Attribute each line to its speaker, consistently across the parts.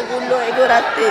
Speaker 1: Gulung ego rata.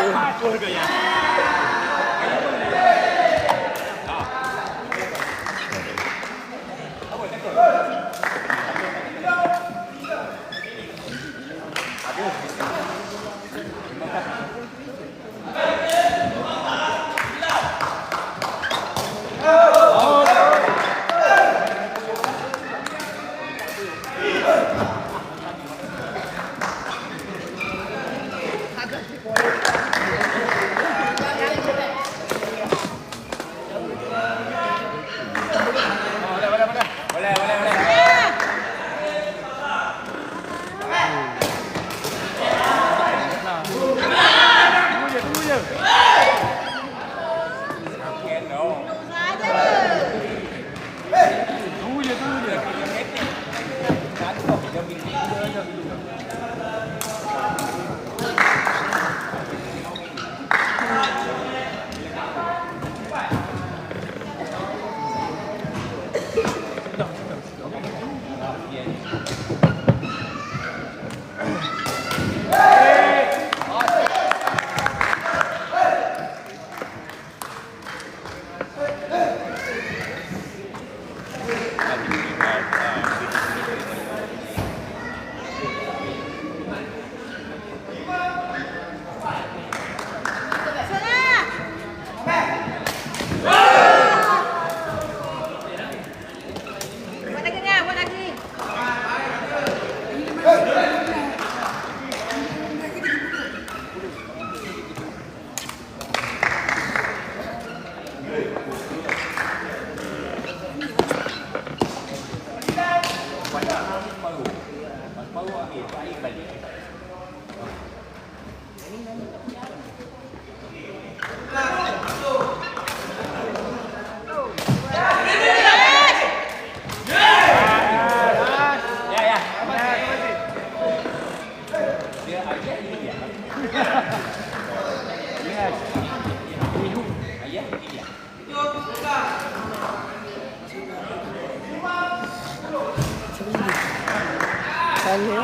Speaker 1: Sana.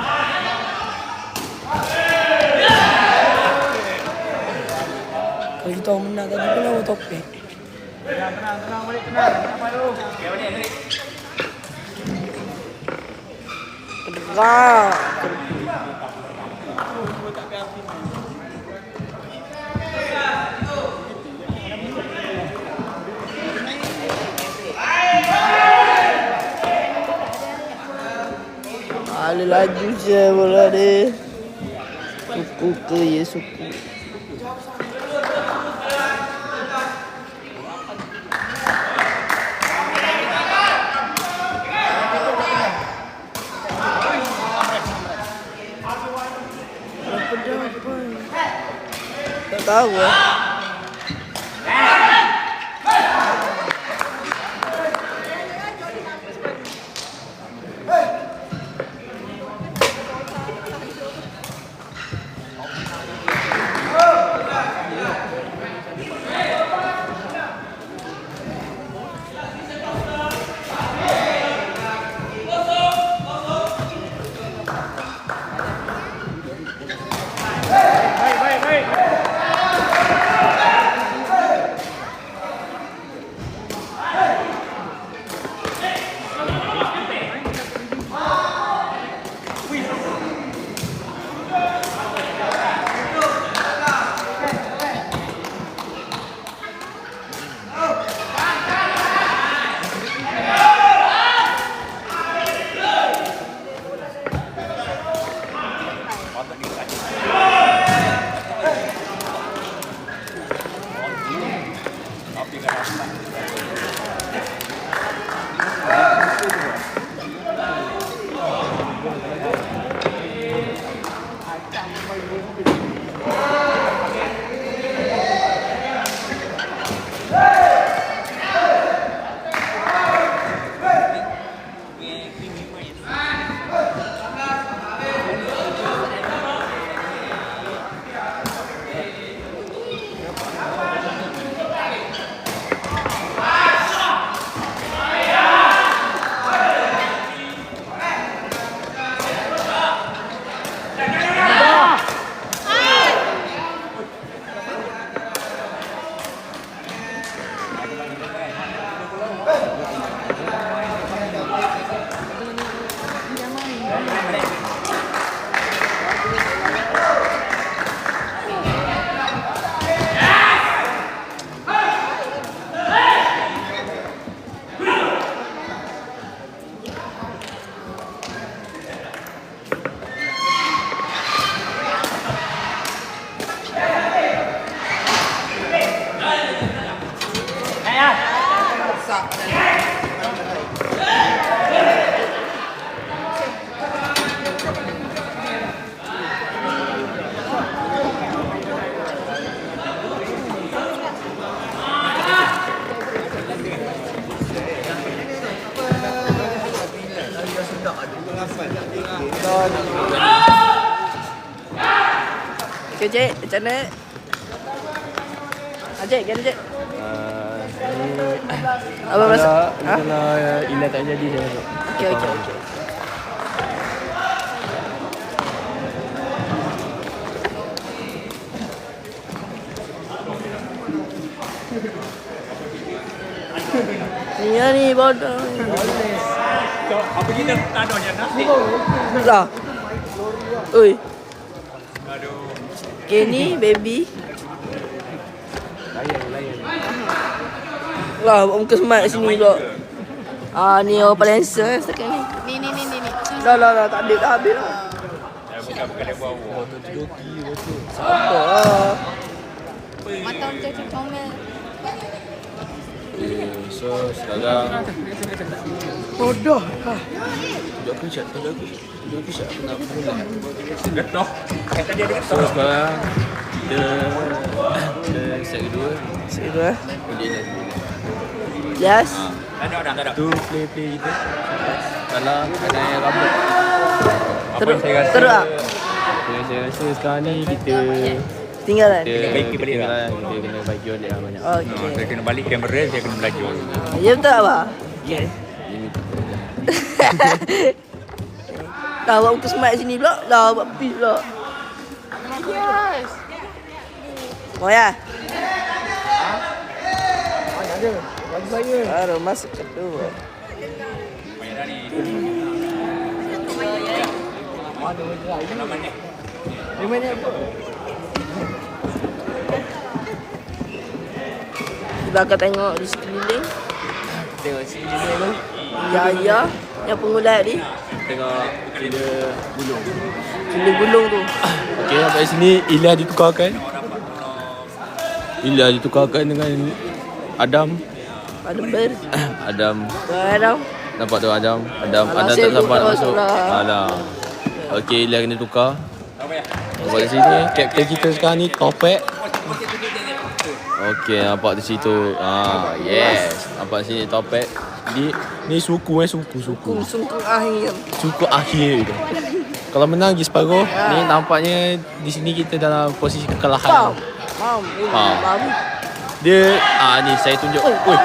Speaker 1: Kalau kita menang tadi pun lawan topik.
Speaker 2: Tenang balik, tenang. Apa dulu? Okey, balik.
Speaker 1: Tegak. Ada laju je bola dia. Suku ke ya suku. Tak tahu lah. Okay, Cik. Macam mana? Cik, gimana, Cik? Apa rasa?
Speaker 3: Kalau Ila tak jadi saya masuk.
Speaker 1: Okey. Ni bodoh.
Speaker 2: Apa kita tak ada je nasi?
Speaker 1: Lah. Oi.
Speaker 2: Aduh.
Speaker 1: Okay, ni baby.
Speaker 3: Layan.
Speaker 1: Lah, muka smart kat sini pula. Ni orang paling handsome setakat ni.
Speaker 4: Ni.
Speaker 1: Dah, tak ada, dah habis lah.
Speaker 2: Bukan dia bawa.
Speaker 1: Sabar.
Speaker 4: Mata macam comel.
Speaker 3: So sekarang
Speaker 1: Bodoh.
Speaker 3: tunjuk aku cak. Aku nak mula.
Speaker 2: Getoh. Tadi ada
Speaker 3: So sekarang kita set kedua.
Speaker 1: Siapa eh?
Speaker 3: Boleh dah.
Speaker 1: Yes.
Speaker 2: Tak ada.
Speaker 3: Tu play kita. Salah kena yang rambut.
Speaker 2: Apa yang saya rasa?
Speaker 1: Teruk tak?
Speaker 3: Apa yang saya rasa sekarang ni kita
Speaker 1: Tinggalan.
Speaker 2: baiki balik lah.
Speaker 3: Kita kena bagi oleh lah banyak.
Speaker 1: Okey.
Speaker 2: Saya kena balik kamera, saya kena belajar.
Speaker 1: Ya betul tak, Abah?
Speaker 3: Yes.
Speaker 1: Dah buat muka smart kat sini pula. Dah buat peace pula.
Speaker 4: Yes.
Speaker 1: Mau ya?
Speaker 3: Ada. Bagi saya.
Speaker 1: Baru masuk satu.
Speaker 3: Mana apa?
Speaker 1: Kita akan tengok di sekeliling.
Speaker 3: Tengok sini tu.
Speaker 1: Ya. Yang pengulat ni.
Speaker 3: Tengok kira gulung.
Speaker 1: Kena gulung tu.
Speaker 3: Okey, sampai sini Ilya ditukarkan. Dengan Adam.
Speaker 1: Ada ber.
Speaker 3: Adam.
Speaker 1: Adam.
Speaker 3: Nampak tu Adam. Adam
Speaker 1: Alah,
Speaker 3: tak
Speaker 1: saya
Speaker 3: sempat
Speaker 1: buka
Speaker 3: masuk.
Speaker 1: lah.
Speaker 3: Alah. Okey, Ilya kena tukar. Nampak di sini kapten kita sekarang ni Topek. Okey, nampak di situ. Yes. Nampak sini Topek. Ni suku.
Speaker 1: Sungkung akhir.
Speaker 3: Suku akhir tu. Kalau menang pergi separuh, ni nampaknya di sini kita dalam posisi kekalahan.
Speaker 1: Faham.
Speaker 3: Faham. Dia ni saya tunjuk. Oi.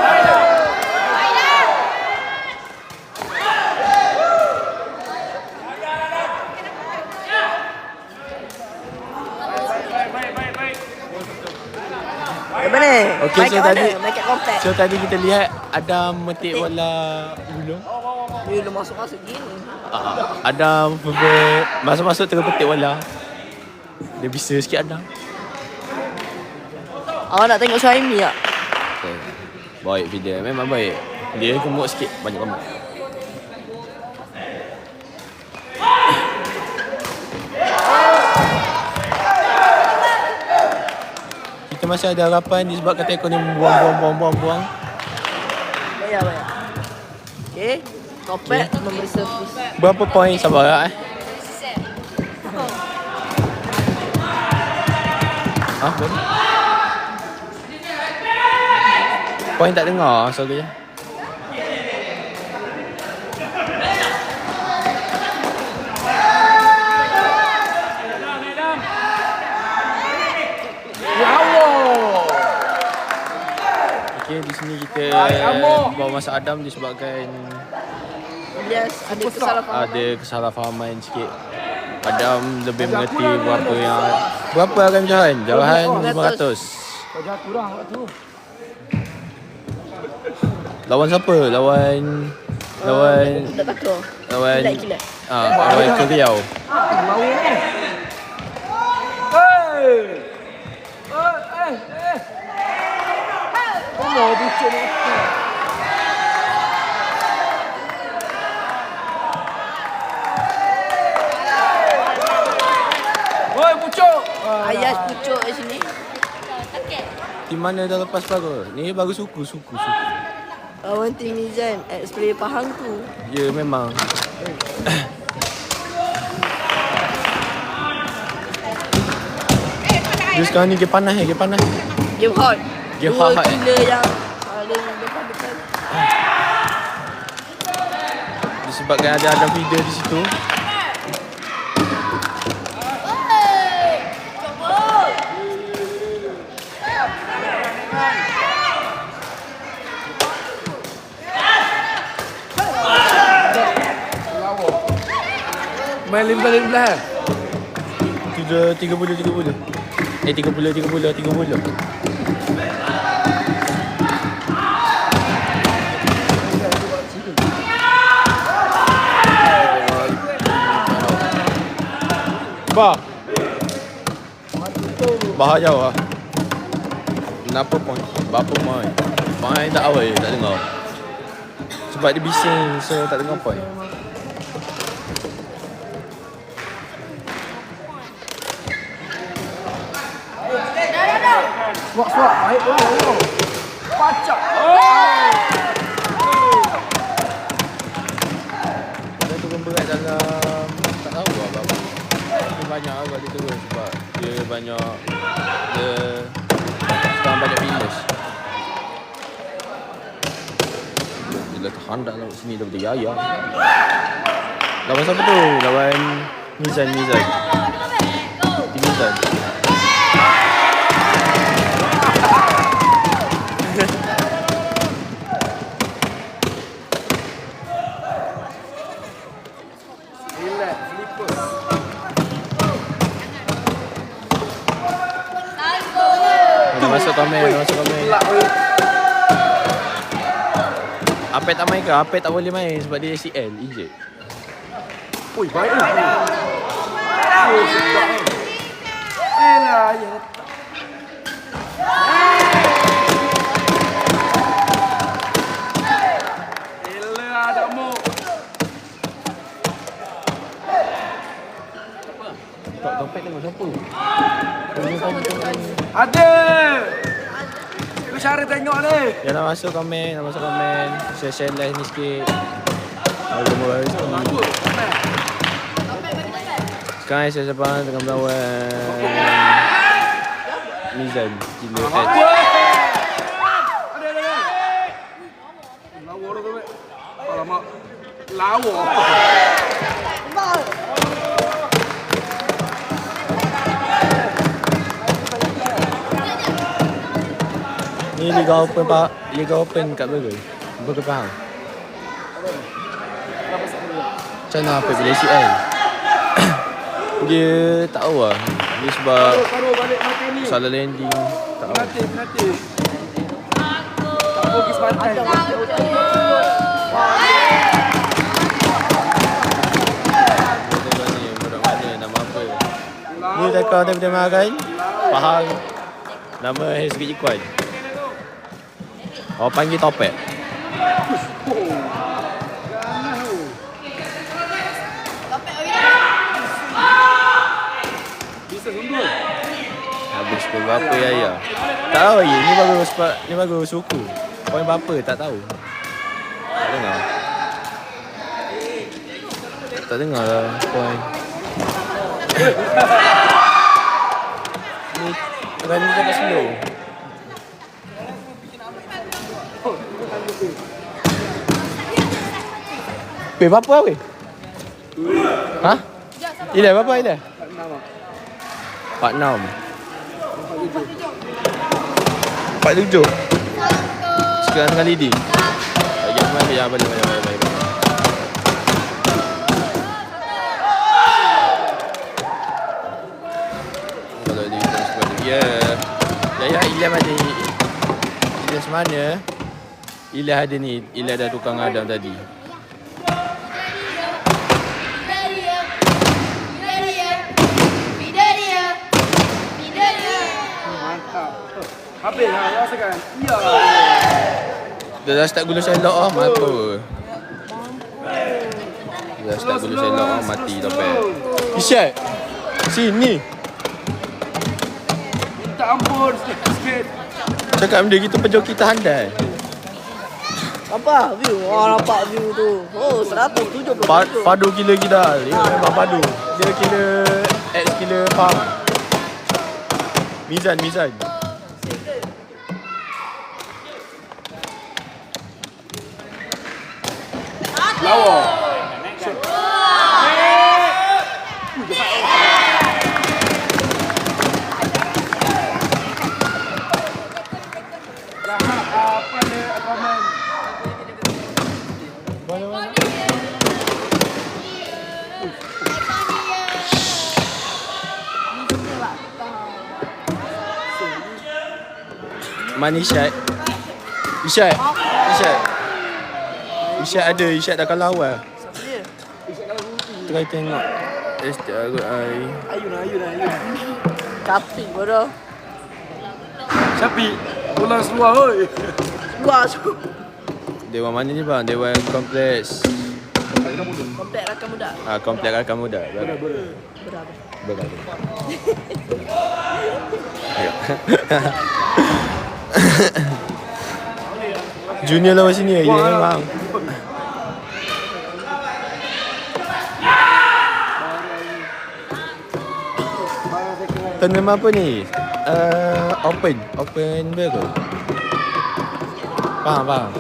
Speaker 1: Mana?
Speaker 3: Okey, so tadi
Speaker 1: Mic komplek.
Speaker 3: So tadi kita lihat ada metik bola gulung.
Speaker 1: Dia dah masuk gini.
Speaker 3: Ada masuk terus petik bola. Dia bisa sikit ada.
Speaker 1: Awak nak tengok Suhaimi tak?
Speaker 3: Okay. Baik video, memang baik. Dia gemuk sikit, banyak gemuk. Kita masih ada harapan disebabkan Teko ni buang.
Speaker 1: Bayar. Okey. Topek memberi servis.
Speaker 3: Berapa poin sabar Berapa? Poin tak dengar suara je. Okey, di sini kita bawa masa Adam disebabkan
Speaker 1: Yes,
Speaker 3: ada kesalahfahaman sikit. Adam lebih mengerti berapa akan jarahan? Jarahan 500.
Speaker 2: Kau jangan kurang waktu.
Speaker 3: Lawan siapa? Lawan
Speaker 1: Tak takut.
Speaker 3: lawan
Speaker 1: Kilat.
Speaker 3: lawan Riau.
Speaker 1: Oh, bucuk ni.
Speaker 2: Oi, pucuk.
Speaker 1: Ayah pucuk kat sini.
Speaker 3: Di mana dah lepas baru? Ni baru suku.
Speaker 1: One thing ni Zain, explain Pahang tu.
Speaker 3: Ya memang. Dia sekarang ni game panas.
Speaker 1: Game hot.
Speaker 3: Game
Speaker 1: Dua
Speaker 3: hot.
Speaker 1: killer yang paling depan.
Speaker 3: Disebabkan ada video di situ.
Speaker 2: main 15-15.
Speaker 3: Sudah 30. 30. Bah. Bahaya lah. Kenapa point? Berapa point? Point tak awal tak dengar. Sebab dia bising so tak dengar point.
Speaker 2: Swak. Baik. Pacak.
Speaker 3: Dia turun berat dalam tak tahu lah berapa. Dia banyak agak dia turun sebab dia sekarang banyak fitness. Dia tahan dah lewat sini daripada Yaya. Lawan siapa tu? Lawan Mizan. Mizan. Dah masuk komen. Apet tak main ke? Apet tak boleh main sebab dia ACL, injured.
Speaker 2: Ui, baik lah. Elah, ya. Elah, ada mu.
Speaker 3: Tak dompet tengok siapa?
Speaker 2: Ada. Kau cari tengok ni.
Speaker 3: Yang nak masuk komen. Share live ni sikit. Sekarang saya sebang tengah melawan Mizan. Gila
Speaker 2: Ada. Lawa dah tu. Alamak. Lawa.
Speaker 3: Ni Liga Open pak. Liga Open kat Bergul. Bergul Pahang. Macam mana apa bila ACL? Dia tak tahu lah. Dia sebab
Speaker 2: Taruh balik mati ni.
Speaker 3: salah landing. Tak tahu.
Speaker 2: Penalti. Tak pergi sepantai.
Speaker 3: Tengok ni budak mana nama apa. Ni takkan daripada Marai. Pahang. Nama Hezki Ikuan. Orang panggil Topet.
Speaker 2: Bisa sundul.
Speaker 3: Habis pukul berapa ya? Tak tahu lagi. Ni baru suku. Poin berapa tak tahu. Tak dengar. Tak dengar lah poin. Ni run dia kat slow. Berapa weh? Ha? Ila berapa Ila? 46. 47. Sekarang tengah leading. Bagi mana ya balik. Kalau dia terus balik. Ya. Ilham ada. Ilham mana? Ilham ada ni. Ilham ada tukang Adam tadi.
Speaker 2: Habis lah, rasakan. Ya.
Speaker 3: Dia dah start gula selok lah, mata. Dia dah start gula selok lah, mati Topet. Isyad, sini.
Speaker 2: Minta ampun sikit.
Speaker 3: Cakap benda kita penjoki handal.
Speaker 1: Nampak view? Nampak view tu. Oh, 170.
Speaker 3: Padu gila gidal. Dia memang padu. Dia killer ex killer farm. Mizan.
Speaker 2: Lawa. Apa dia komen?
Speaker 3: Mana Isyad? Isyad ada. Isyad dah kalah awal. Try tengok.
Speaker 2: Ayun.
Speaker 1: Caping bodoh.
Speaker 2: Syafiq. Bola seluar oi.
Speaker 1: Luar
Speaker 3: Dewan mana ni bang? Dewan kompleks.
Speaker 1: komplek rakan muda.
Speaker 3: Kompleks rakan muda.
Speaker 1: Berapa?
Speaker 3: Junior lawan sini ya memang. Tournament apa ni? Open berapa? Faham.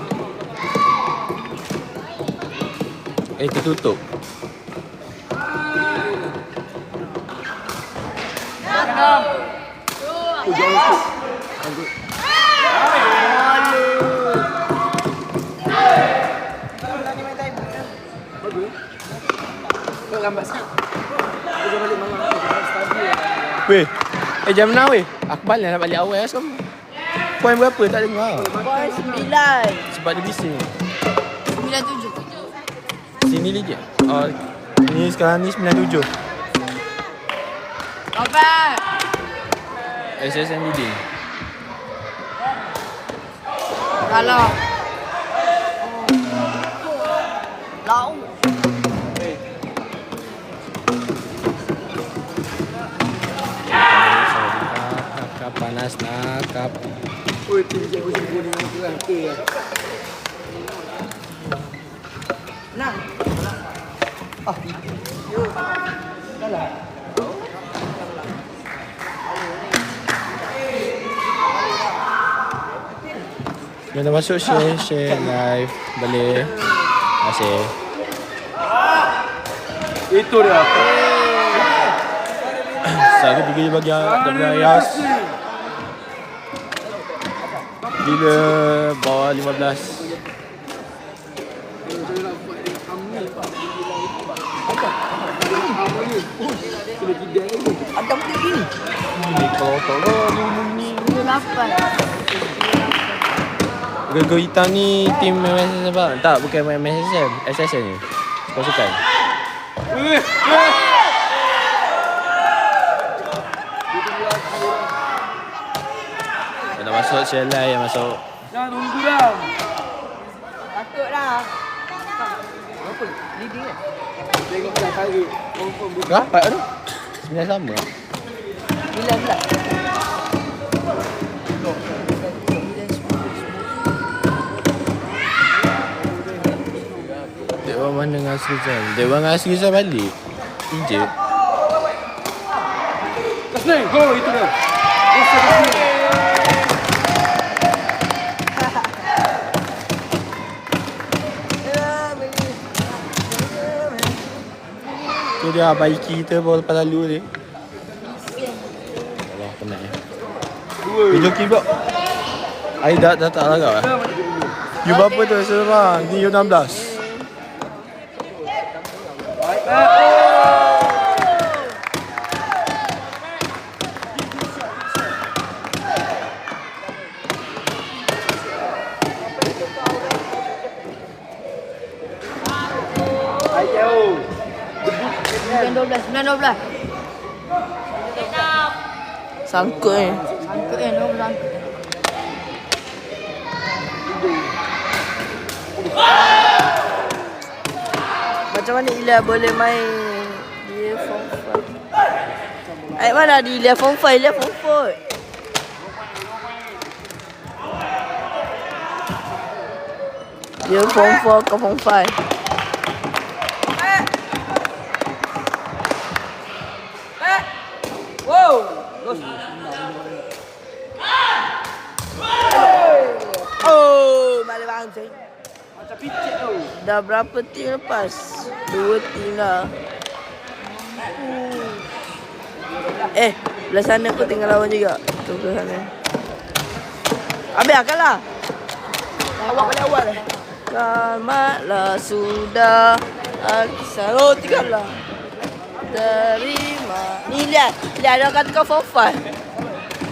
Speaker 3: Tertutup.
Speaker 2: Lambat sikit.
Speaker 3: Weh, jam 6 weh. Aku balik nak balik awal sekarang. Poin berapa tak dengar.
Speaker 1: Poin 9.
Speaker 3: Sebab dia bising.
Speaker 4: 97.
Speaker 3: Sini lagi. Ni sekarang ni 97.
Speaker 4: Robert.
Speaker 3: SSN leading.
Speaker 4: Kalau.
Speaker 1: Lau.
Speaker 3: Panas nakap.
Speaker 2: Oi, tim je kucing kuning dengan okey.
Speaker 1: Nah.
Speaker 3: Bila masuk share live boleh. Terima kasih.
Speaker 2: Itu dia.
Speaker 3: Saya ketiga bagi Ayas. Bila bawah 15.
Speaker 1: Ada putih ini.
Speaker 3: Ni kalau tolong ni.
Speaker 4: 8.
Speaker 3: Gego hitam ni tim MSSM bang. Tak, bukan MSSM. SSN ni. Pasukan. Dah masuk share live yang masuk.
Speaker 2: Jangan tunggu dah.
Speaker 1: Takut dah. Apa? Leading kan?
Speaker 2: Tengok dah kali. Confirm bukan.
Speaker 3: Berapa tu? Sebenarnya sama.
Speaker 1: 9 tak?
Speaker 3: Dewan mana dengan Asrizal? Dewan dengan Asrizal balik. Injek.
Speaker 2: Tasning, go itu dia.
Speaker 3: Tu dia baiki kita baru lepas lalu ni. Allah penat ya. Video keyboard. Aida dah tak lagak lah. You berapa tu sebab ni U16.
Speaker 2: Ayo.
Speaker 4: 9-12.
Speaker 1: Sangkut ni.
Speaker 4: Sangkut nombor sangkut.
Speaker 1: Macam mana Ilya boleh main dia form 5? Mana ada Ilya form 5? Ilya form 4. Dia form 4 ke form 5? Wow. Oh, balik bangsa.
Speaker 2: Macam picit tu.
Speaker 1: Dah berapa tim lepas? 2 tim dah. Belah sana pun tinggal lawan juga. Tu belah sana. Habis lah kalah. Awak balik awal lah. Selamatlah sudah. Aksaro tinggal lah. Terima. Ni lihat ada kata kau form 5.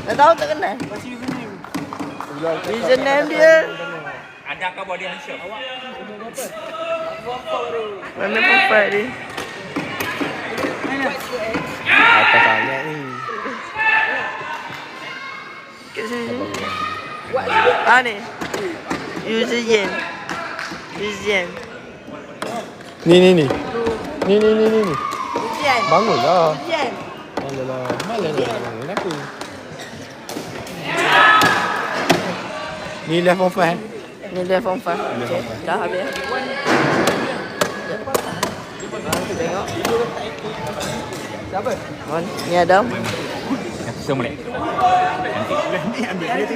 Speaker 1: Dah tahu tak kenal?
Speaker 2: Masih username.
Speaker 1: Username dia.
Speaker 2: Ada khabar dia Hansyam.
Speaker 1: Mana profile dia?
Speaker 3: Apa tanya ni?
Speaker 1: Kat sini. Ni. User Yen.
Speaker 3: Ni. Ni.
Speaker 1: Yen.
Speaker 3: Bangunlah.
Speaker 1: Yen.
Speaker 3: Alah, malah nak bangun aku. Ni dah form 5.
Speaker 1: Ni dia form 5. Okay. Dah habis. Tengok. Siapa? Ni Adam.
Speaker 2: Semua ni. Nanti ambil dia tu.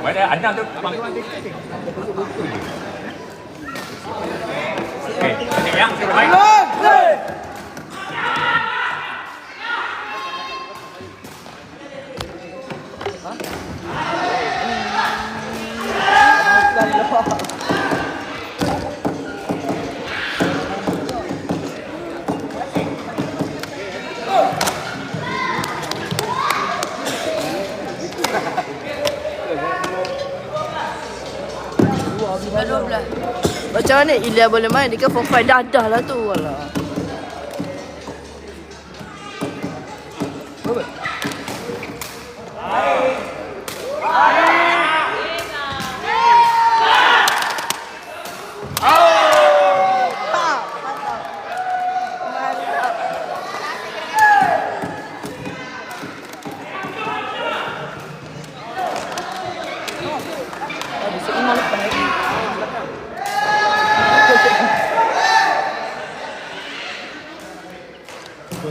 Speaker 2: Pada Adam tu bangun nanti. Okey, tengok ya. Baik.
Speaker 1: Macam mana Ilya boleh main? Dia kan form 5 dah lah tu. Alah.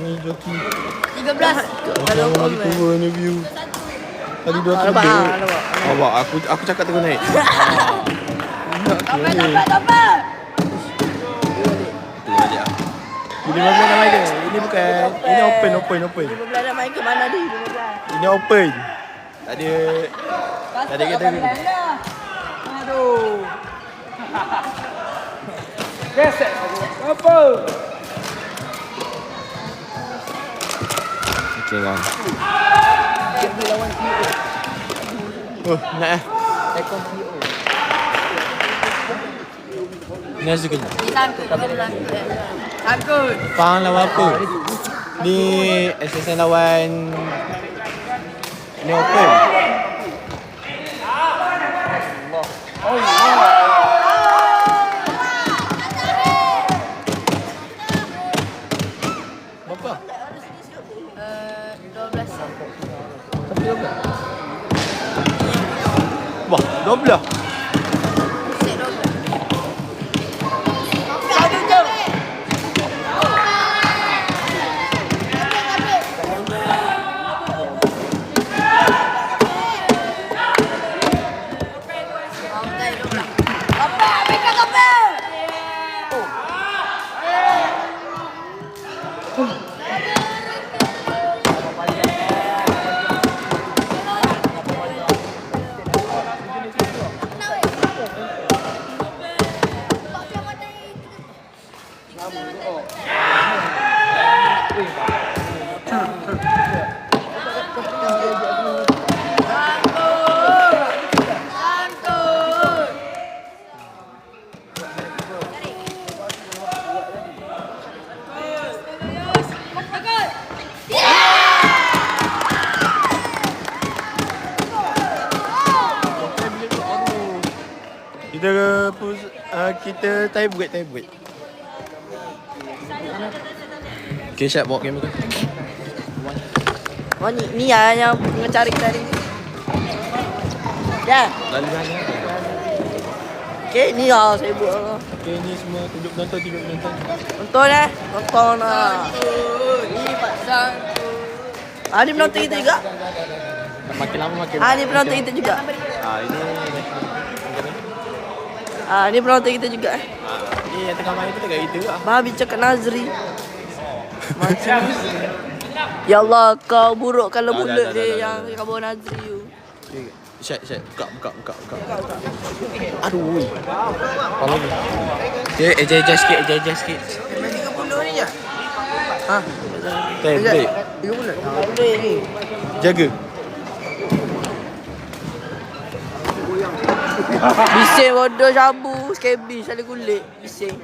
Speaker 3: Ni joki.
Speaker 4: 13.
Speaker 3: Assalamualaikum warahmatullahi view. Tadi 2 tu. Awak aku cakap terus naik.
Speaker 4: Dapat.
Speaker 3: Tu aja. Ini 15 nak main ke? Ini bukan. Ini open.
Speaker 1: 15 nak main ke mana dia? 15.
Speaker 3: Ini open. Tak ada kata.
Speaker 1: Aduh.
Speaker 2: Gesek. Apa?
Speaker 3: Okey lah. Nak eh. Ni suka ni.
Speaker 4: Takut.
Speaker 3: Faham lawan apa? Ni SSN lawan ni open. Berapa?
Speaker 4: 12.
Speaker 3: Wah, 12. Kita tie break. Okay, Syed bawa kamera.
Speaker 1: Oh ni yang ngecari tadi. Ya.
Speaker 3: Lalu mana?
Speaker 1: Okay, ni lah saya buat lah.
Speaker 3: Okay, ni semua tunjuk penonton.
Speaker 1: Nonton Nonton lah.
Speaker 4: Ni pasang.
Speaker 1: Ni penonton kita juga.
Speaker 3: Makin lama makin.
Speaker 1: Ni penonton kita juga.
Speaker 3: Ini
Speaker 1: Ni penonton kita juga.
Speaker 3: Ni yang tengah main tu tengah itu lah.
Speaker 1: Babi cakap Nazri. Macam ya Allah, kau buruk kalau mulut dia yang kau bawa Nazri tu.
Speaker 3: Syed, buka. Aduh. Kalau ni. Okay, adjust sikit.
Speaker 1: 30 ni je.
Speaker 3: Break.
Speaker 1: 30 ni.
Speaker 3: Jaga.
Speaker 1: Bising bodoh sabu. Skebi saling kulit. Bising.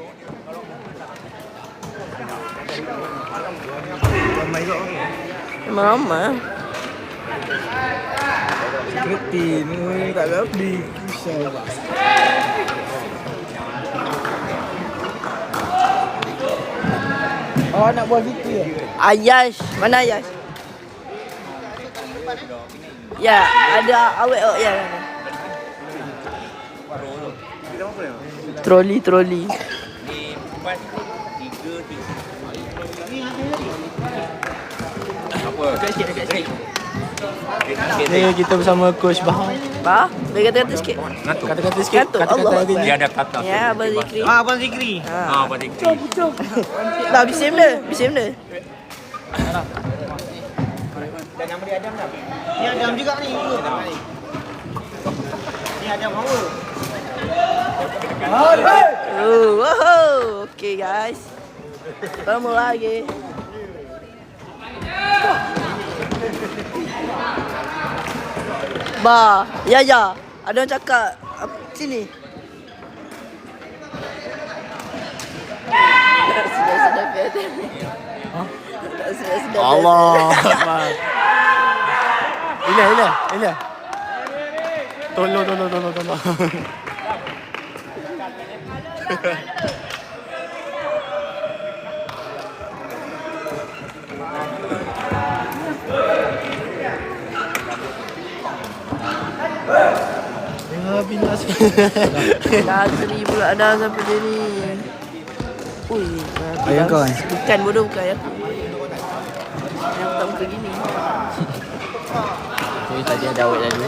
Speaker 1: Memang ramai.
Speaker 4: Sekretin ni tak habis. Susah. Oh nak buat gitu ya?
Speaker 1: Ayash. Mana Ayash? Ya, ada awet oh ya. Troli.
Speaker 3: Ni kita bersama Coach Bahar.
Speaker 1: Bah, bagi kata-kata sikit.
Speaker 3: Kata-kata sikit.
Speaker 1: Kata
Speaker 3: Kata-kata
Speaker 1: Allah.
Speaker 3: hari ni.
Speaker 2: Dia ada kata.
Speaker 1: Ya, Abang Zikri.
Speaker 4: Abang Zikri.
Speaker 2: Abang Zikri.
Speaker 1: Dah bising dia.
Speaker 4: Ni Adam juga ni. Ni Adam hawa.
Speaker 1: Oh, wow. Okay guys. Temu lagi. Ba, ya. Ada orang cakap sini. Sudah PTM. Sudah.
Speaker 3: Allah. Ilah. Tolong. Bilas.
Speaker 1: Nazri pula ada sampai dia ni. Ui,
Speaker 4: Ayah kau kan?
Speaker 1: Bukan bodoh bukan ya. Yang tak muka gini.
Speaker 3: Tadi ada awet tadi.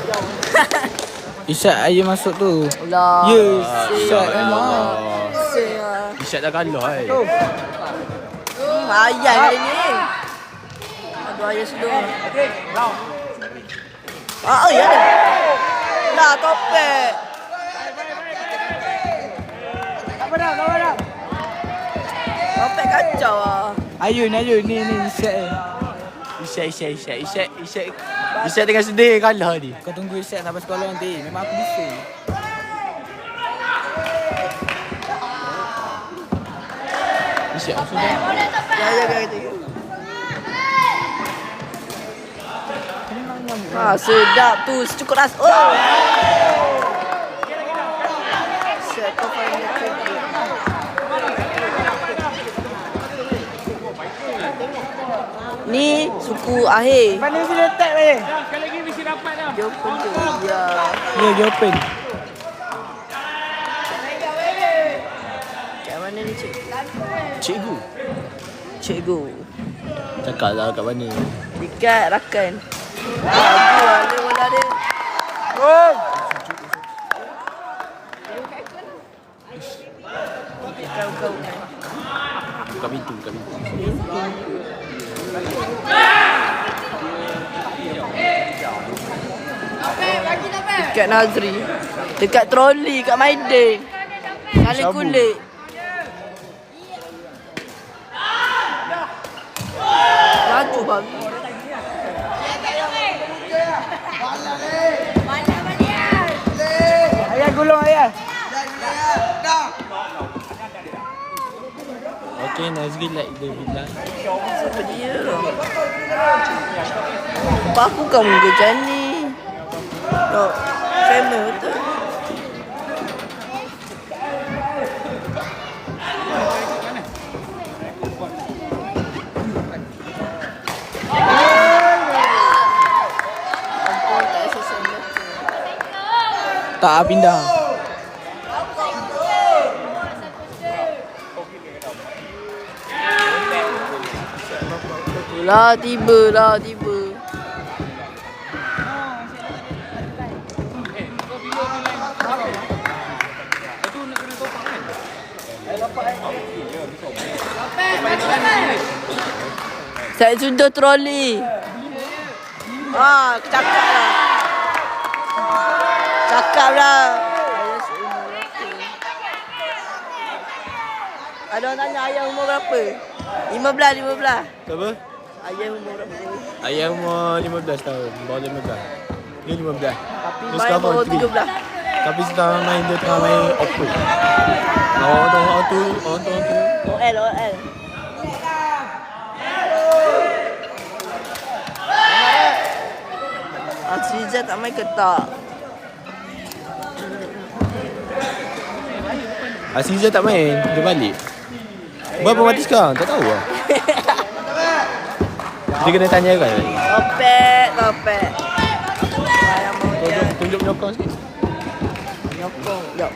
Speaker 4: Isyad air masuk tu.
Speaker 1: Allah.
Speaker 4: Yes, Isyad memang.
Speaker 3: Isyad dah kalah
Speaker 1: Ayah kali ni. Aduh ayah sedung. Oh ya dah. Lah topek.
Speaker 4: Apa dah?
Speaker 1: Topek kacau ah.
Speaker 4: Ayun ni Isyad.
Speaker 3: Isyad tengah sedih kalah ni.
Speaker 4: Kau tunggu Isyad sampai sekolah nanti. Memang aku bising.
Speaker 3: Isyad sudah.
Speaker 1: Ya kata. Sedap tu secukup rasa. Oh. Set kau faham ni suku akhir.
Speaker 4: Mana mesti letak ni?
Speaker 2: Sekali lagi mesti dapat dah.
Speaker 1: Dia open tu. Ya.
Speaker 4: Ya, dia open.
Speaker 1: Kat mana ni cik?
Speaker 3: Cikgu. Cakap lah kat mana.
Speaker 1: Dekat Rakan. Lagu ada bola dia.
Speaker 4: Gol!
Speaker 1: Kau.
Speaker 3: Buka pintu.
Speaker 1: Dekat Nazri. Dekat troli kat Maiden. Kali kulit. Laju babi.
Speaker 4: Ayah gulung ayah.
Speaker 3: Okay, Nazri like the villa.
Speaker 1: Siapa dia? Apa aku kamu macam ni? Oh, famous betul.
Speaker 4: Tak pindah.
Speaker 1: Tiba. Saya sudah troli. Cakap lah. Ada orang tanya ayah umur berapa? 15.
Speaker 3: Apa?
Speaker 1: Ayah umur berapa?
Speaker 3: Ayah umur 15 tahun. Bawah 15. Dia 15.
Speaker 1: Tapi
Speaker 3: Dia
Speaker 1: main
Speaker 3: sekarang
Speaker 1: baru
Speaker 3: form 3.
Speaker 1: 17.
Speaker 3: Tapi setelah main dia tengah main open. Orang tu.
Speaker 1: OL. Sriza tak main ke tak?
Speaker 3: Aziza tak main, dia balik. Berapa mati sekarang? Tak tahu lah. Dia kena tanya kan.
Speaker 1: Topek. Ayam moja.
Speaker 3: Tunjuk nyokong sikit.
Speaker 1: Nyokong. Jom.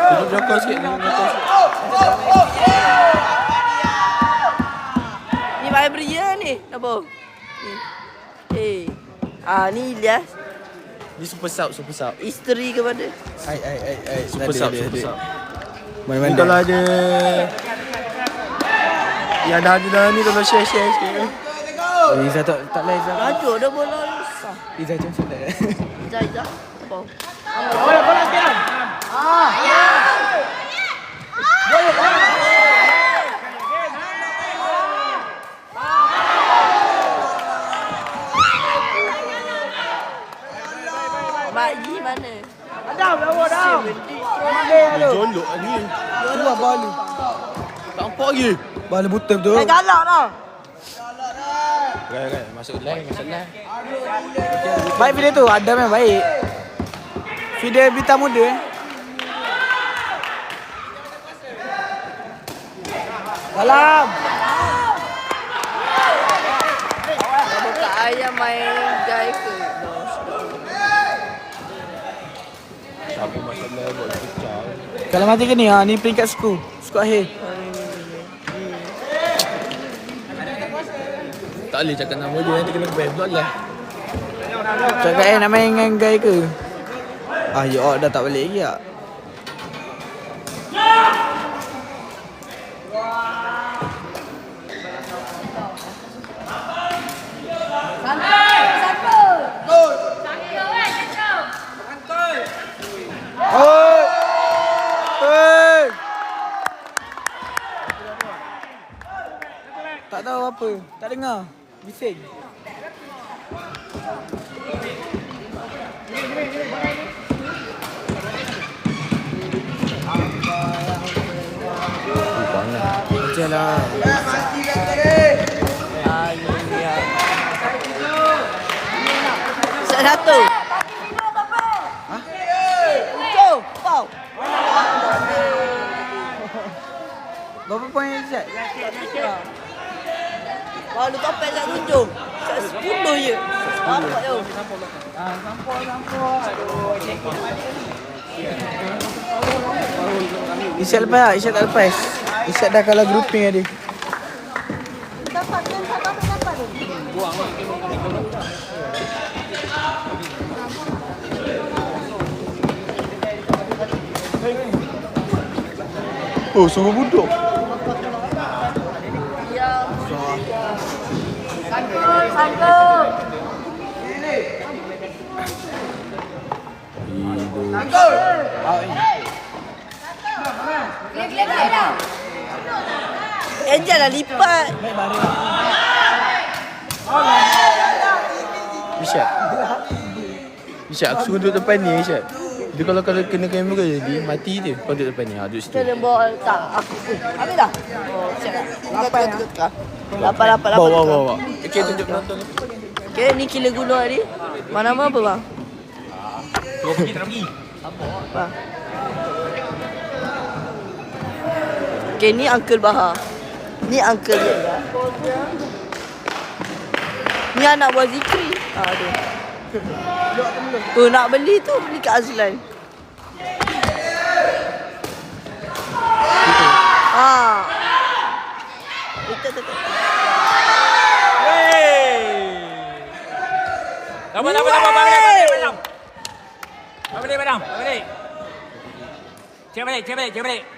Speaker 3: Tunjuk nyokong sikit.
Speaker 1: Ni main beria ni. Apa? Ni. Ni Ilyas.
Speaker 3: Ni super sub.
Speaker 1: Isteri kepada.
Speaker 3: Super sub.
Speaker 4: Mana-mana.
Speaker 3: Ni kalau ada yang dah ada ni tolong share sikit.
Speaker 4: Iza tak lah Iza.
Speaker 1: Rajuk dah bola susah.
Speaker 4: Iza macam mana?
Speaker 1: Iza. Apa?
Speaker 4: Bola sekarang.
Speaker 1: Mak Yi mana?
Speaker 3: Ni jolok ni.
Speaker 4: Keluar bola.
Speaker 3: Tak nampak lagi.
Speaker 4: Bola buta betul.
Speaker 1: Galak dah.
Speaker 3: Kan, masuk line.
Speaker 4: Baik video tu, ada memang baik. Video bintang muda Dalam.
Speaker 1: Buka ayam main guy ke?
Speaker 3: Siapa masuk line buat pecah.
Speaker 4: Kalau mati ke ni, ni peringkat suku akhir.
Speaker 3: Tak boleh cakap nama dia, nanti kena ban pula lah.
Speaker 4: Cakap nak main dengan guy ke? Ya dah tak balik lagi tak? Tak tahu apa, tak dengar. Bising. Macam lah.
Speaker 1: Satu. Go, pau.
Speaker 4: Berapa poin Zat?
Speaker 1: Baru topek saya tunjuk. 10 je. Apa tu?
Speaker 4: Isyad lepas tak? Isyad tak lepas. Isyad dah kalah grouping tadi.
Speaker 3: Oh, suruh duduk.
Speaker 1: Sangkut. Jangan lipat.
Speaker 3: Isyad, aku suruh duduk depan ni Isyad. Dia kalau kena kamera jadi mati dia. Kau duduk depan ni, duduk situ.
Speaker 1: Kita bawa tak aku pun. Habis dah. Oh, siap dah. 8.
Speaker 3: Bawa. Okey, tunjuk penonton.
Speaker 1: Okey, ni kila gunung tadi. Mana apa bang?
Speaker 2: Kau pergi tak pergi?
Speaker 1: Bang. Okey, ni Uncle Bahar. Ni Uncle dia. Ni anak buat Zikri. Tu. Tu nak beli tu, beli kat Azlan. Itu.
Speaker 2: Balik. Cek balik.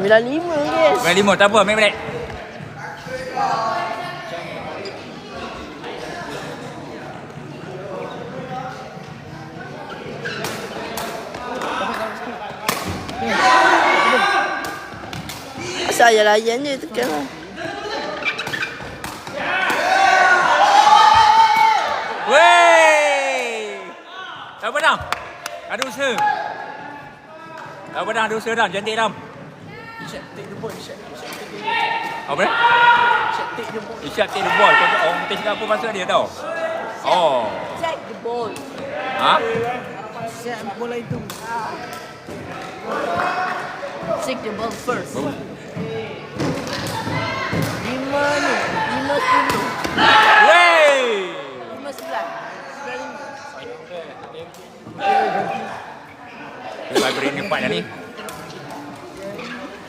Speaker 1: 95 guys.
Speaker 2: 95, tak apa, main balik.
Speaker 1: Saya layan je tekan lah.
Speaker 2: Wey! Tak apa dah. Ada usaha. Tak apa dah, ada usaha dah. Cantik dah. Apa dah? Ishak take the ball. Orang kita cakap apa pasal dia tau? Oh.
Speaker 1: Check the ball.
Speaker 2: Ha?
Speaker 4: Siap bola itu.
Speaker 1: Check the ball first.
Speaker 2: Oh.
Speaker 1: 5 ni. 5-10.
Speaker 2: Wey!
Speaker 1: 5-9.
Speaker 2: Lepas beri ni 4 dah ni.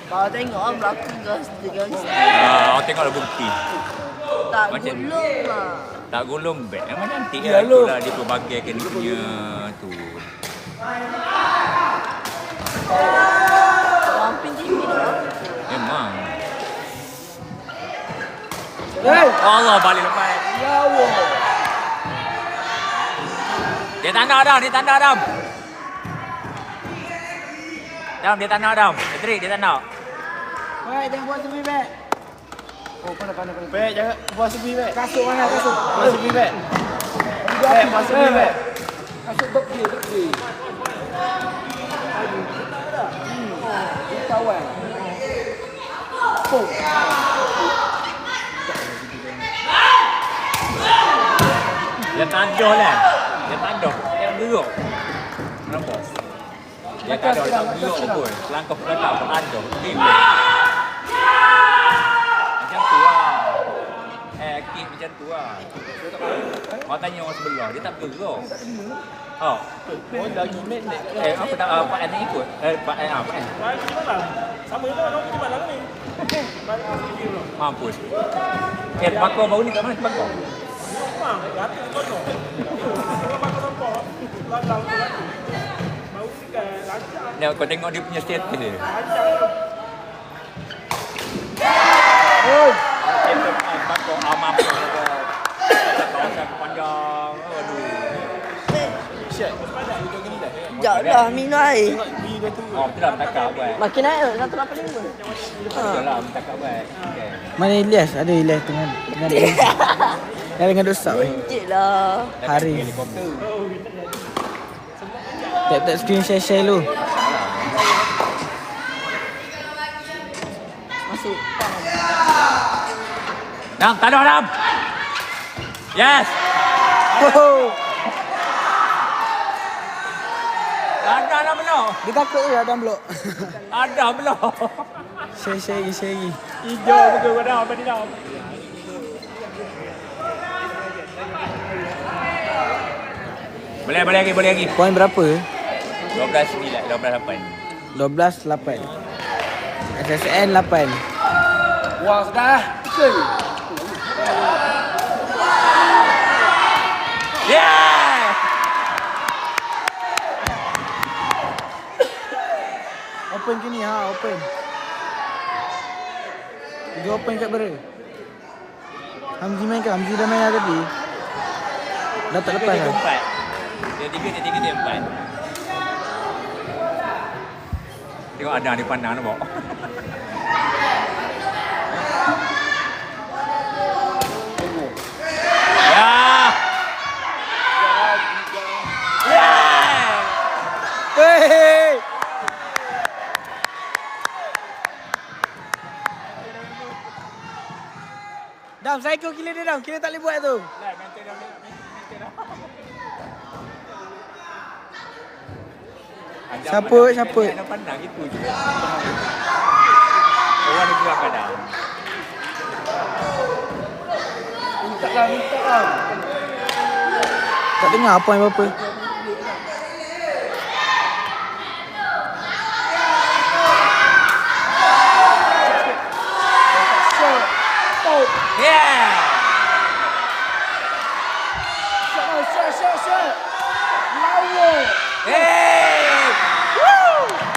Speaker 1: Kalau tengok orang berlaku gas dengan
Speaker 2: Orang tengok lah bukti.
Speaker 1: tak
Speaker 2: Macam-
Speaker 1: gulung lah.
Speaker 2: Tak gulung beg. Memang cantik lah. Itulah dia perbagaikan dia punya tu.
Speaker 1: Ramping tinggi dah.
Speaker 2: Memang.
Speaker 4: Hey!
Speaker 2: Allah balik lepas.
Speaker 4: Ya Allah.
Speaker 2: Dia tanda Adam, dia tanda Adam. Adam, dia tanda Adam. Patrick, dia tanda.
Speaker 4: Baik, jangan buat tepi back. Oh, pandai.
Speaker 3: Baik, jangan buat sepi baik.
Speaker 4: Kasut mana kasut?
Speaker 3: Buat sepi baik. Baik, buat sepi baik.
Speaker 4: Kasut berkir. Kawan. Oh.
Speaker 2: Dia tandoh lah. Dia tandoh. Dia geruk. Nampak? Dia tandoh, dia tak geruk pun. Langkah ke belakang, tandoh. Macam tu lah. Kid macam tu lah. Kau tanya orang sebelah, dia tak geruk. Oh.
Speaker 3: Oh, lagi pendek.
Speaker 2: Apa tak Pak An ikut? Pak An.
Speaker 5: Sama je lah, orang pergi malam ni.
Speaker 2: Mampus. Bakar baru ni kat mana bakar?
Speaker 5: Memang, rata di kono. Kalau bakar sampah, lalang tu lagi. Bau ikan, lancar.
Speaker 2: Kau tengok dia punya status dia.
Speaker 4: Oh.
Speaker 2: Bakar mampus. Kawasan panjang. Aduh.
Speaker 1: Sekejap dah minum air.
Speaker 2: Oh, betul lah mentakar buat.
Speaker 1: Makin naik ke 185.
Speaker 2: Betul lah mentakar buat. Okay.
Speaker 4: Mana Ilyas? Ada Ilyas dengan dia dengan dosa.
Speaker 1: Cik lah.
Speaker 4: Hari.
Speaker 2: Helikopter.
Speaker 4: Tak screen share dulu.
Speaker 1: Masuk.
Speaker 2: Dam, tak ada Dam. Yes.
Speaker 4: Oh.
Speaker 2: Ada belum?
Speaker 4: Dia takut je Adam blok.
Speaker 2: Ada belum?
Speaker 4: Share lagi.
Speaker 2: Hijau betul pada apa ni Dam? Boleh lagi.
Speaker 4: Poin berapa?
Speaker 2: 12-9, 12-8.
Speaker 4: 12-8. SSN 8.
Speaker 3: Wah, sudah.
Speaker 2: Yeah!
Speaker 4: Open ke ni open. Dia open kat bara. Hamzi main ke? Hamzi dah main lah tadi. Dah tak lepas lah.
Speaker 2: Dia 3, dia 4. Tengok ada di pandang nampak. Ya!
Speaker 4: Hey! Dam, psycho gila dia Dam. Kita tak boleh buat tu. Siapa?
Speaker 2: Ada pandang itu je. Orang dia gerak kadang.
Speaker 3: Minta lah.
Speaker 4: Tak dengar apa yang berapa.
Speaker 2: Yeah!
Speaker 4: Shot. Lawa.
Speaker 2: Hey!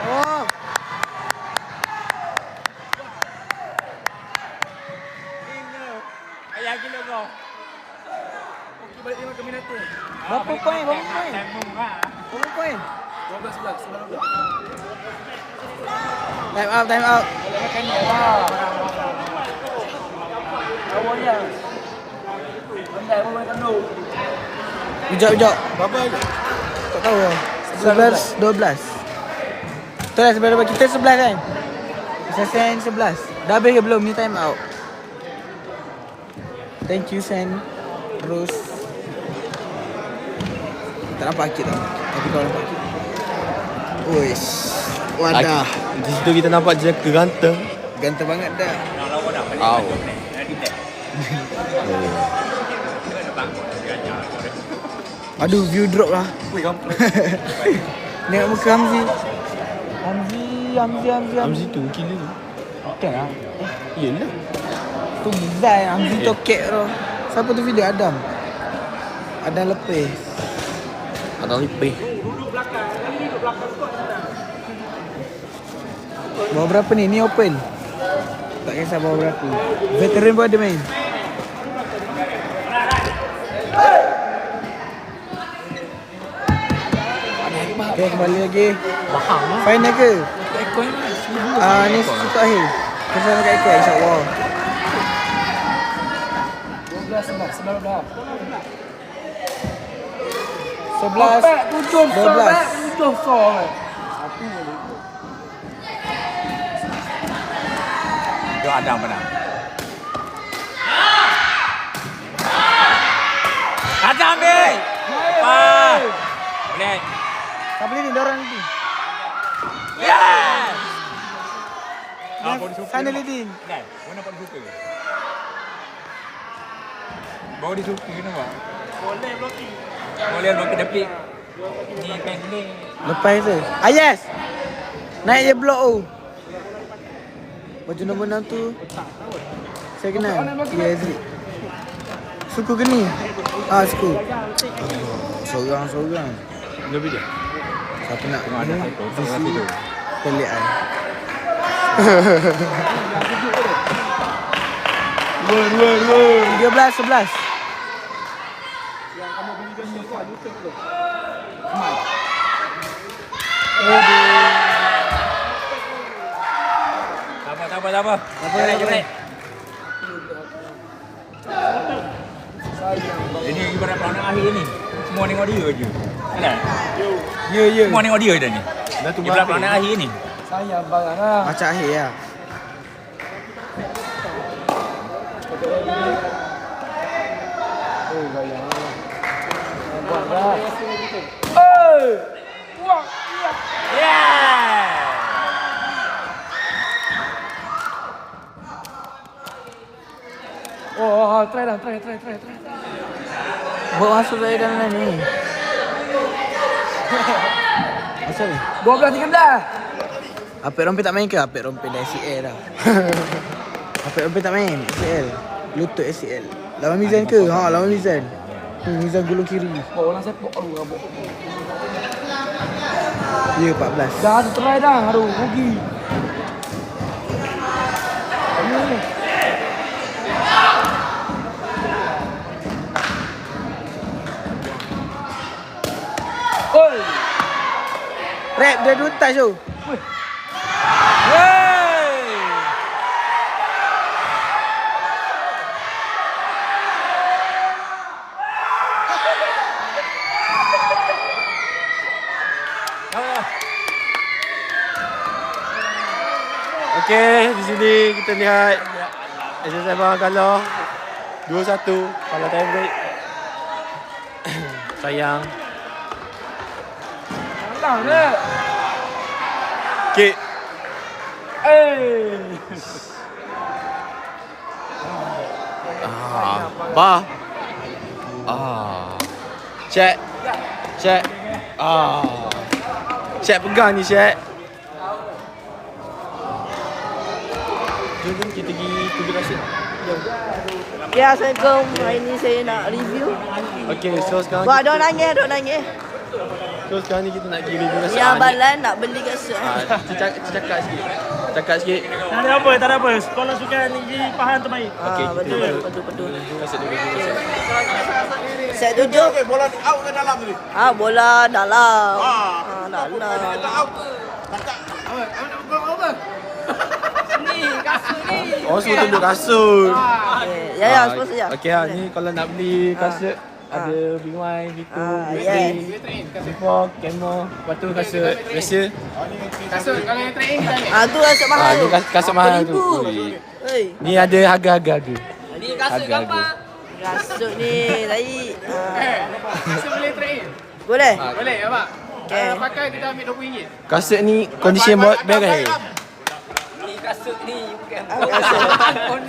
Speaker 4: Oh.
Speaker 2: Ayah gila kau.
Speaker 3: Balik dia makan minatnya.
Speaker 4: Berapa poin?
Speaker 2: Tembung
Speaker 4: Berapa poin?
Speaker 3: 12-11.
Speaker 4: Time out. Sekejap. Berapa? Tak tahu lah. 11, 12. Betul lah sebelum kita 11 kan? Kita send 11. Dah habis ke belum? Ni time out. Thank you Sen. Terus tak nampak akid tau. Tapi kau nampak akid. Uish. Wadah.
Speaker 3: Di situ kita nampak je ganteng.
Speaker 4: Ganteng banget dah.
Speaker 3: Au.
Speaker 4: Aduh, view drop lah. Tengok muka Hamzi.
Speaker 3: Hamzi tu gila tu.
Speaker 4: Bukan lah.
Speaker 3: Yelah.
Speaker 4: Tu Zai, Hamzi tokek tu. Siapa tu video? Adam. Adam lepeh.
Speaker 3: Adam lipih.
Speaker 4: Bawa berapa ni? Ni open. Tak kisah bawa berapa. Veteran pun ada main. Okay, kembali lagi.
Speaker 3: Mahal lah.
Speaker 4: Final ke?
Speaker 3: Ekor ni
Speaker 4: Ni untuk akhir. Kesan dekat ekor insyaAllah. 12.
Speaker 2: Itu Adam menang. Adam ambil. Apa? Boleh.
Speaker 4: Tak boleh ni, dorang ni.
Speaker 2: Yes! Body suka.
Speaker 4: Sana leading.
Speaker 2: Kan? Mana body suka? Body suka kenapa? Boleh blocking tapi ni pendek.
Speaker 4: Lepas tu. Yes! Naik je blok tu. Baju nombor 6 tu saya kenal. Ya, Azri. Suku ke ni? Suku. Seorang.
Speaker 3: Lebih dia.
Speaker 4: Siapa nak?
Speaker 2: Ada satu. Satu tu.
Speaker 4: Pelik kan? 13, 11.
Speaker 2: Tak apa. Cepat. Ini ibarat peranan akhir ni. Semua tengok dia je. Kan?
Speaker 4: Ya.
Speaker 2: Semua tengok dia dah ni.
Speaker 3: Dah tu
Speaker 2: Ibarat peranan akhir ni.
Speaker 4: Macam akhir lah. Try. Bawa masuk saya dalam ni. Masuk ni. 12-13. Apek rompet tak main ke? Apek rompet dah ACL dah. Apek rompet tak main ACL. Lutut ACL. Lawan Mizan ke? Lawan Mizan. Mizan gulung kiri.
Speaker 5: Orang sepok lu rabuk.
Speaker 4: Ya, 14.
Speaker 5: Dah try dah, aduh rugi. Oi.
Speaker 4: Rap dia 2 touch tu.
Speaker 3: Okey, di sini kita lihat SSM Bang kalah 2-1 kalah time break. Sayang.
Speaker 5: Menang dah.
Speaker 3: Okey. Bah. Cek. Cek pegang ni, Cek. Jom kita pergi tunggu rasa.
Speaker 1: Okay, Assalamualaikum. Hari ni saya nak review.
Speaker 3: Okey, so sekarang
Speaker 1: Buat dok nangis.
Speaker 3: So sekarang ni kita nak pergi review rasa.
Speaker 1: Yang balan nak beli kat suat.
Speaker 3: Cakap sikit.
Speaker 5: Tak ada apa. Sekolah sukan Negeri Pahang terbaik.
Speaker 3: Okey,
Speaker 1: Betul.
Speaker 3: Kasut dulu rasa.
Speaker 1: Set 7.
Speaker 6: Bola out ke dalam tadi?
Speaker 1: Bola dalam. Dalam.
Speaker 6: Out. Takak. Apa?
Speaker 3: Orang semua tunjuk kasut.
Speaker 1: Okay. Ya, sponsor ya.
Speaker 3: Okey ha, ni kalau nak beli kasut ada B1, B2, B3, B4, Camo. Lepas tu kasut biasa.
Speaker 7: Kasut kalau yang training kita ambil.
Speaker 1: Tu kasut mahal
Speaker 3: Ni
Speaker 1: tu.
Speaker 3: kasut mahal tu. Ui.
Speaker 1: Hei,
Speaker 3: Ni ada harga-harga.
Speaker 7: Ni kasut gambar.
Speaker 1: kasut ni baik.
Speaker 7: Kasut boleh training.
Speaker 1: Boleh?
Speaker 7: Boleh abang.
Speaker 1: Okey.
Speaker 7: Kalau pakai kita ambil RM20.
Speaker 3: Kasut ni condition beres.
Speaker 7: Kasut ni bukan.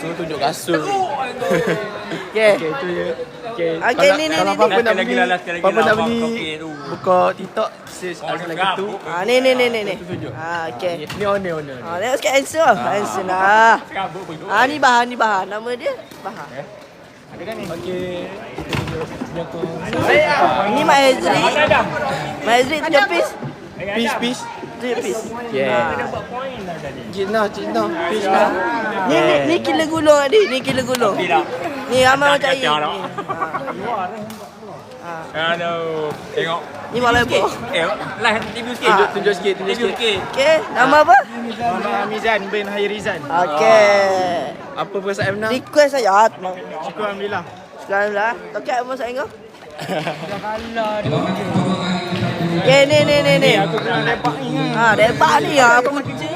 Speaker 3: Semua tunjuk kasut.
Speaker 1: Okey.
Speaker 3: Okey, itu je. Okey.
Speaker 1: Okey, ni,
Speaker 3: Kalau
Speaker 1: ni.
Speaker 3: apa-apa nak
Speaker 2: Lagi
Speaker 3: beli,
Speaker 2: lah, lagi
Speaker 3: apa-apa
Speaker 2: lah,
Speaker 3: nak
Speaker 2: abang
Speaker 3: beli,
Speaker 2: kokek tu.
Speaker 3: buka TikTok, search asal lagi tu.
Speaker 1: Ni.
Speaker 3: Tunjuk.
Speaker 1: Okey.
Speaker 3: Ni owner.
Speaker 1: Tengok sikit answer lah. Answer lah. Ni bahan. Nama dia bahan.
Speaker 3: Okey.
Speaker 1: Ni Mak Hazri. Mak Hazri 7 piece.
Speaker 3: Peace.
Speaker 1: 7 piece.
Speaker 3: Yeah. Cina. Peace lah.
Speaker 1: Ni kila gulung tadi. Ni kila gulung. Ni ramai orang cari.
Speaker 2: Aduh, tengok.
Speaker 1: Ni malah apa?
Speaker 2: Lah TV sikit.
Speaker 3: Tunjuk sikit.
Speaker 1: Okey. Nama apa?
Speaker 4: Muhammad Amizan bin Hairizan.
Speaker 1: Okey.
Speaker 3: Apa perasaan Emna?
Speaker 1: Request saja.
Speaker 4: Syukur alhamdulillah.
Speaker 1: Sekarang lah. Okey, apa saya kau? Okay, ni.
Speaker 4: Aku kena lepak ni kan.
Speaker 1: Depak ni ya. Aku kecil.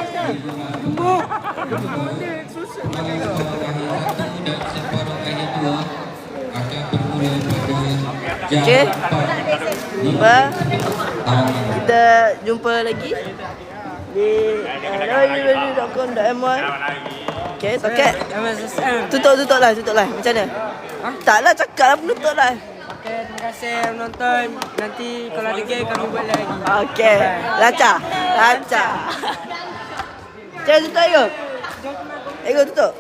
Speaker 1: Okay. Kita jumpa lagi di www.com.my. Okay, tokek. Tutup lah. Macam mana? Taklah cakap lah, penutup lah.
Speaker 8: Okay, terima kasih menonton. Nanti kalau ada game kami buat lagi.
Speaker 1: Okay, lancar. Jangan tutup Ego. Ego tutup.